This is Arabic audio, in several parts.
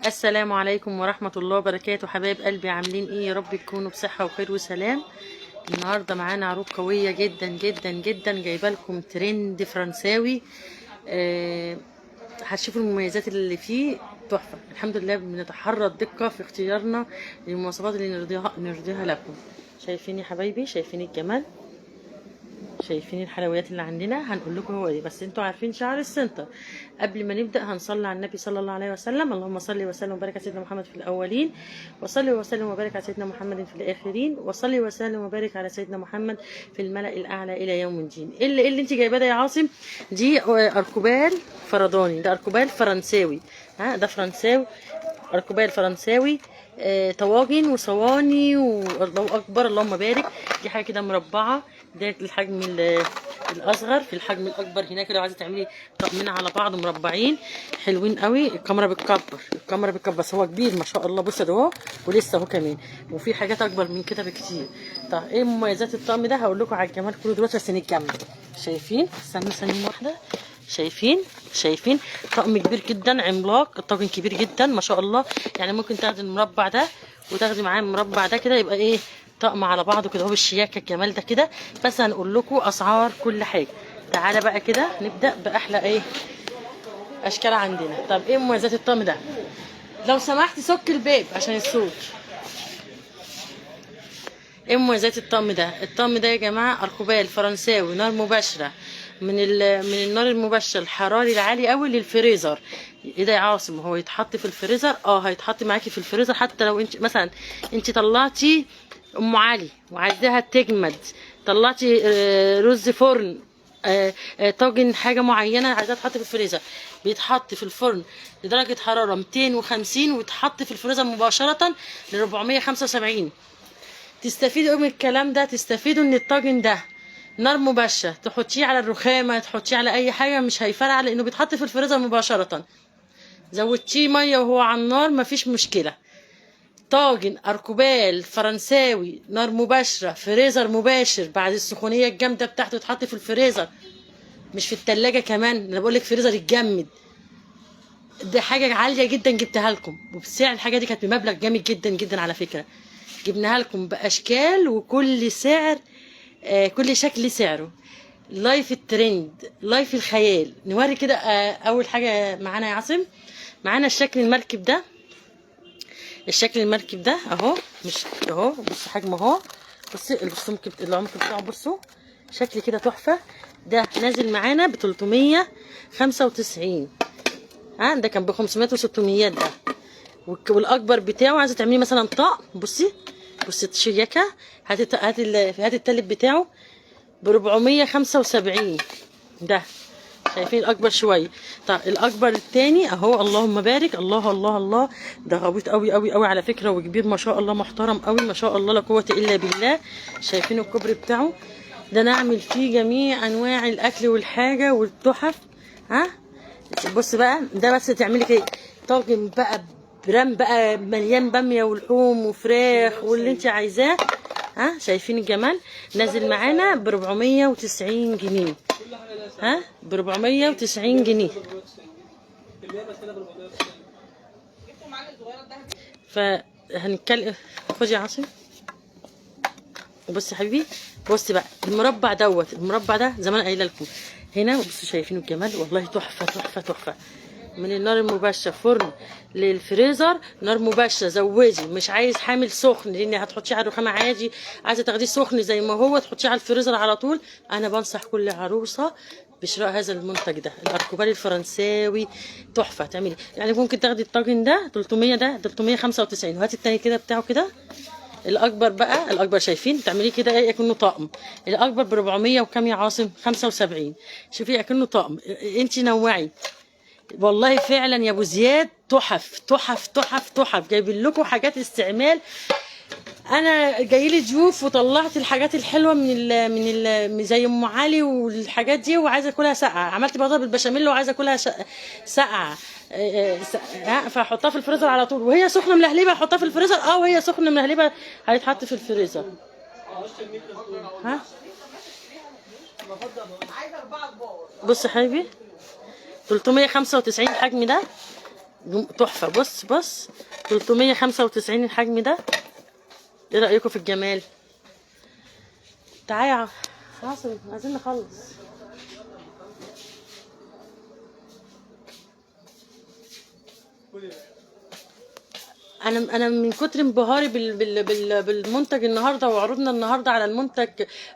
السلام عليكم ورحمة الله وبركاته. حبايب قلبي عاملين ايه؟ يا رب تكونوا بصحة وخير وسلام. النهاردة معانا عروض قوية جدا جدا جدا، جايبه لكم ترند فرنساوي. هتشوفوا المميزات اللي فيه تحفة. الحمد لله بنتحرى الدقة في اختيارنا للمواصفات اللي نرضيها لكم. شايفين يا حبايبي؟ شايفين الجمال؟ شايفين الحلويات اللي عندنا؟ هنقول لكم هو ايه، بس انتوا عارفين شعر السنتر. قبل ما نبدا هنصلي على النبي صلى الله عليه وسلم. اللهم صل وسلم وبارك على سيدنا محمد في الاولين، وصلي وسلم وبارك على سيدنا محمد في الاخرين، وصلي وسلم وبارك على سيدنا محمد في الملأ الاعلى الى يوم الدين. ايه اللي انت جايباه ده يا عاصم؟ دي اركوبال فرداني، ده اركوبال فرنساوي. ده فرنساوي، اركوبال فرنساوي. طواجن وصواني والله اكبر اللهم بارك. دي حاجه كده مربعه، ده الحجم الاصغر. في الحجم الاكبر هناك لو عايزه تعملي طقمين على بعض مربعين حلوين قوي. الكاميرا بتكبر بس هو كبير ما شاء الله. بص ده اهو ولسه اهو كمان، وفي حاجات اكبر من كده بكتير. طب ايه مميزات الطقم ده؟ هقول لكم على الجمال كله دلوقتي بس نكمل. شايفين؟ استنى ثانيه واحده. شايفين طقم كبير جدا عملاق. الطاجن كبير جدا ما شاء الله. يعني ممكن تاخدي المربع ده وتاخدي معاه المربع ده كده، يبقى ايه طقم على بعضه كده اهو بالشياكه الجمال ده كده. بس هنقول لكم اسعار كل حاجه. تعالى بقى كده نبدا باحلى ايه اشكال عندنا. طب ايه مميزات الطقم ده؟ لو سمحت سك الباب عشان الصوت. ايه مميزات الطقم ده؟ الطقم ده يا جماعه اركوبال فرنساوي، نار مباشره من النار المباشره الحراري العالي قوي للفريزر. ايه ده يا عاصم؟ هو يتحط في الفريزر؟ هيتحط معاكي في الفريزر. حتى لو انت مثلا طلعتي ام علي وعايزاها تجمد، طلعتي رز فرن، طاجن حاجه معينه عايزاها تحط في الفريزر، بيتحط في الفرن لدرجه حراره 250 ويتحط في الفريزر مباشره ل 475. تستفيدوا من الكلام ده؟ تستفيدوا ان الطاجن ده نار مباشره، تحطيه على الرخامه، تحطيه على اي حاجه مش هيفرقع لانه بيتحط في الفريزر مباشره. زودتيه ميه وهو على النار مفيش مشكله. طاجن اركوبال فرنساوي نار مباشره فريزر مباشر، بعد السخونيه الجامده بتاعته يتحط في الفريزر مش في التلاجة كمان. انا بقول لك فريزر يتجمد. دي حاجه عاليه جدا جبتها لكم وبسعر. الحاجه دي كانت بمبلغ جامد جدا جدا على فكره. جبناها لكم باشكال وكل سعر، كل شكل سعره. لايف الترند، لايف الخيال. نوري كده. اول حاجه معانا يا عاصم، معانا الشكل المركب ده. الشكل المركب ده اهو، مش اهو، بص حجمه اهو. بصي السمك العمق بتاعه، بصوا شكل كده تحفه. ده نازل معانا ب 395. ده كان ب 500 و600 ده. والاكبر بتاعه عايزه تعملي مثلا طقم، بصي الشياكه. هات التالت بتاعه ب 475 ده. شايفين الاكبر شويه؟ طب الاكبر التاني اهو اللهم بارك. الله الله الله، ده غويط قوي قوي قوي على فكره وكبير ما شاء الله، محترم قوي ما شاء الله، لا قوه الا بالله. شايفين الكبر بتاعه ده؟ نعمل فيه جميع انواع الاكل والحاجه والتحف. بص بقى ده، بس تعملي كده طاجن بقى برام بقى مليان باميه ولحوم وفراخ واللي انت عايزاه. شايفين الجمال؟ نازل معانا ب 490 جنيه. ب 490 جنيه. فهنتكلم. خد يا عاصم. وبص يا حبيبي، بص بقى المربع المربع ده زي ما انا قايله لكم هنا. بصوا شايفين الجمال؟ والله تحفه تحفه تحفه. من النار المباشره فرن للفريزر، نار مباشره. زودي، مش عايز حامل سخن لان هتحطيه على الرخامه عادي، عايزه تاخديه سخن زي ما هو تحطيه على الفريزر على طول. انا بنصح كل عروسه بشراء هذا المنتج ده، الاركوبال الفرنساوي تحفه. تعملي يعني ممكن تاخدي الطاجن ده 300، ده 395. وهاتي التاني كده بتاعه كده. الاكبر بقى، الاكبر شايفين تعمليه كده ايه اكنه طقم. الاكبر ب 400 وكام يا عاصم؟ 75. شوفي اكنه طقم. انت نوعي والله فعلا يا ابو زياد. تحف تحف تحف تحف. جايبين لكم حاجات استعمال. انا جاي لي ضيوف وطلعت الحاجات الحلوه من زي ام علي والحاجات دي، وعايزه اكلها ساقعه. عملت بيضه بالبشاميل وعايزه اكلها ساقعه. فاحطها في الفريزر على طول وهي سخنه ملهلبه. احطها في الفريزر وهي سخنه ملهلبه هيتحط في الفريزر. بص يا حبيبي 395 الحجم ده. تحفه. بص بص، 395 الحجم ده. ايه رايكم في الجمال؟ تعالى يا عاصم عايزين نخلص. انا من كتر انبهاري بالمنتج النهارده، وعروضنا النهارده على المنتج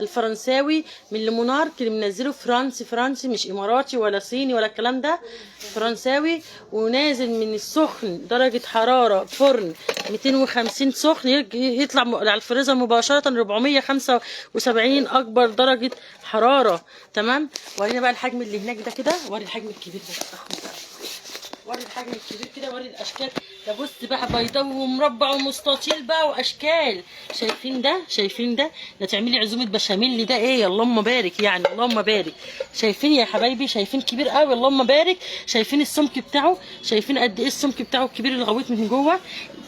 الفرنساوي من لمونارك اللي منزله فرنسي مش اماراتي ولا صيني ولا الكلام ده، فرنساوي، ونازل من السخن درجه حراره فرن 250 سخن يطلع على الفريزر مباشره 475 اكبر درجه حراره. تمام. ورينا بقى الحجم اللي هناك ده كده، وري الحجم الكبير ده، وري الحجم الكبير كده، وري الاشكال ده. بص بقى، بيضاوي ومربع ومستطيل بقى واشكال. شايفين ده؟ شايفين ده؟ ده تعملي عزومه بشاميل ده ايه، اللهم بارك يعني، اللهم بارك. شايفين يا حبايبي؟ شايفين كبير قوي، اللهم بارك. شايفين السمك بتاعه؟ شايفين قد ايه السمك بتاعه الكبير الغويط من جوه؟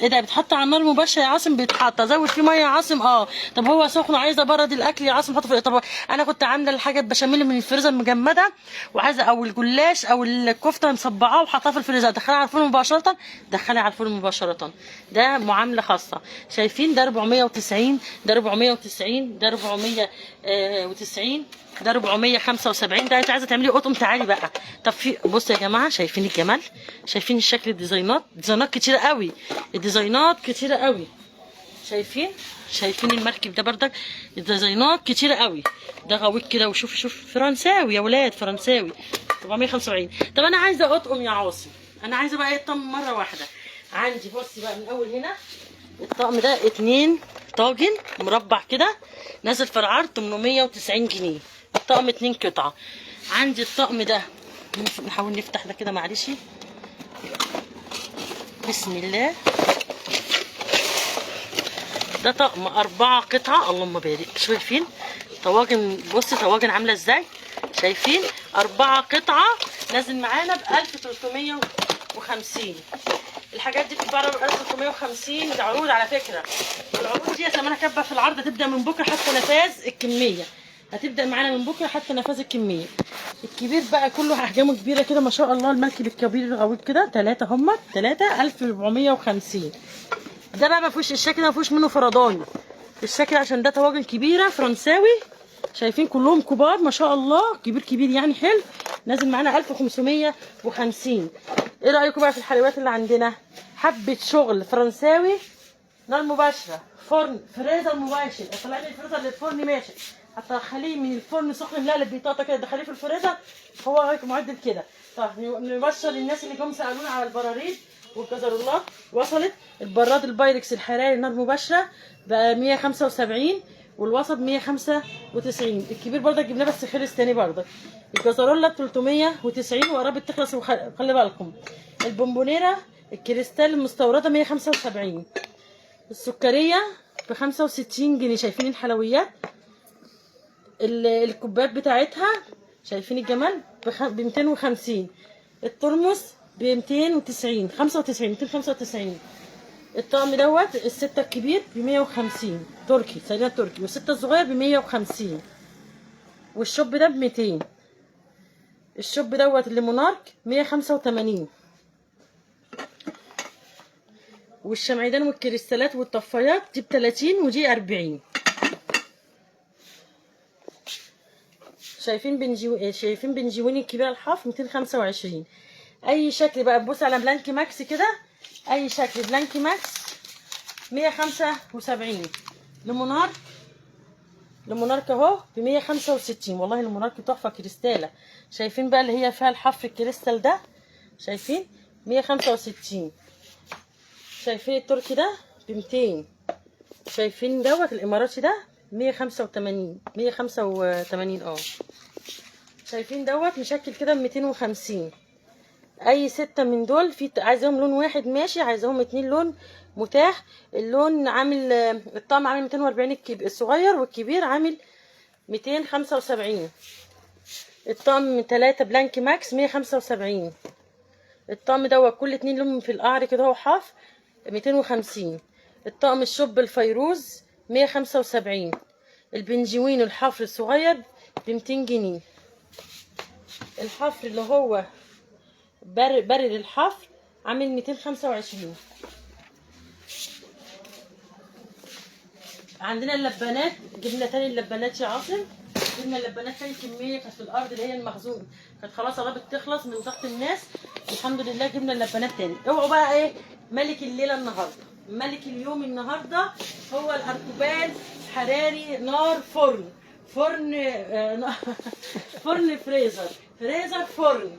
ايه ده؟ بيتحط على النار مباشره يا عاصم؟ بيتحط ازود فيه ميه يا عاصم؟ طب هو سخن عايزه برد الاكل يا عاصم حطه في. طب انا كنت عامله الحاجه البشاميل من الفريزر مجمده، وعايزه او الجلاش او الكفته مصبعاه وحطها في الفريزر، دخلها على الفرن مباشره، دخلها على الفرن مباشره. ده معامله خاصه. شايفين ده 490، ده 490، ده 490، ده 475. ده انت عايزه تعملي قطقم تعالي بقى. طب في، بصوا يا جماعه، شايفين الجمال؟ شايفين الشكل؟ الديزاينات، ديزاينات كتيره قوي، الديزاينات كتيره قوي. شايفين المركب ده بردك، الديزاينات كتيره قوي. ده غويط كده، وشوف شوف فرنساوي يا ولاد، فرنساوي 475. طب انا عايزه اطقم يا عاصم، انا عايزه بقى ايه الطقم مره واحده. عندي بصي بقى من اول هنا، الطقم ده 2 طاجن مربع كده، نازل في العرض 890 جنيه. الطقم 2 قطعه. عندي الطقم ده، نحاول نفتح ده كده معلش، بسم الله. ده طقم 4 قطعة، اللهم بارك. شايفين طواجن؟ بصي طواجن عاملة ازاي؟ شايفين 4 قطعة نازل معانا ب 1350. الحاجات دي بتتباع ب 1350. دي عروض على فكرة. العروض دي زي ما انا كاتبة في العرض هتبدأ من بكرة حتى نفاذ الكمية. هتبدأ معانا من بكرة حتى نفاذ الكمية. الكبير بقى كله احجامه كبيرة كده ما شاء الله. المركب الكبير الغويط كده 3 هم 3 1450. ده بقى ما فيهوش الشكل ده، ما فيهوش منه فرداني الشكل، عشان ده طواجن كبيره فرنساوي. شايفين كلهم كبار ما شاء الله، كبير كبير يعني حلو. نازل معانا 1550. ايه رايكم بقى في الحلويات اللي عندنا؟ حبه شغل فرنساوي، نار مباشره، فرن فريزر مباشر. طلع لي الفريزر للفرن ماشي، هتدخليه من الفرن سخن مقلب بيطاطا كده، تدخليه في الفريزر، هو هيك معدل كده. طب نبشر الناس اللي جم سالونا على البراريد والجزرولات. وصلت البراد البايركس الحراري نار مباشره ب 175، والوسط 195. الكبير برضه جبناه بس خلص تاني برضه. الجزرولا ب 390 وقربت تخلص، وخلي بالكم. البونبونيره الكريستال المستورده 175. السكريه ب 65 جنيه. شايفين الحلويات؟ الكوبايات بتاعتها شايفين الجمال ب 250. الترمس ب 290 95 295. الطقم دوت الستة الكبير ب 150 تركي، سيدنا تركي، والستة الصغير ب 150. والشوب ده ب 200. الشوب دوت اللي مونارك 185. والشمعدان والكريستالات والطفايات دي ب 30 ودي 40. شايفين بنجويني الكبيره الحاف 225. اي شكل بقى، تبص على بلانكي ماكس كده، اي شكل بلانكي ماكس 175. لمونارك اهو ب 165. والله المونارك تحفه كريستاله. شايفين بقى اللي هي فيها الحف الكريستال ده؟ شايفين 165. شايفين التركي ده ب 200. شايفين دوت الاماراتي ده 185 185. شايفين دوت مشكل كده ب 250. اي 6 من دول، في عايزاهم لون واحد ماشي، عايزاهم 2 لون متاح. اللون عامل، الطقم عامل 240 الصغير، والكبير عامل 275. الطقم 3 بلانك ماكس 175. الطقم دوت كل 2 لون في القعر كده هو حاف 250. الطقم الشوب الفيروز 175. البنجوين الحفر الصغير ب 200 جنيه. الحفر اللي هو برد الحفر عامل 225. عندنا اللبانات، جبنا تاني اللبانات يا عاصم، جبنا اللبانات تاني كميه كانت في الارض اللي هي المخزون، كانت خلاص قربت تخلص من ضغط الناس. الحمد لله جبنا اللبانات تاني. اوعوا بقى ايه ملك الليله النهارده، ملك اليوم النهارده هو الاركوبال حراري نار فرن، فرن فرن فريزر، فريزر فرن.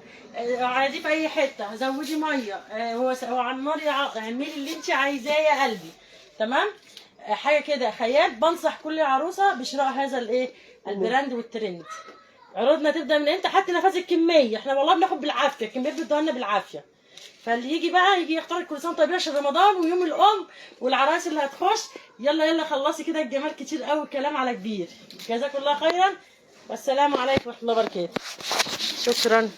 عادي في اي حته، زودي ميه، هو على النار، اعملي اللي انت عايزاه يا قلبي. تمام. حاجه كده خيال. بنصح كل عروسه بشراء هذا الايه البراند والترند. عروضنا تبدا من امتى؟ حتى نفاذ الكميه، احنا والله بناخد بالعافيه، الكميات بتدوها لنا بالعافيه. فاللي يجي بقى يجي يختار كل سنه طيب عشان رمضان ويوم الام والعرايس اللي هتخش. يلا يلا خلصي كده، الجمال كتير قوي، الكلام على كبير. جزاكم الله خيرا، والسلام عليكم ورحمه الله وبركاته. شكرا.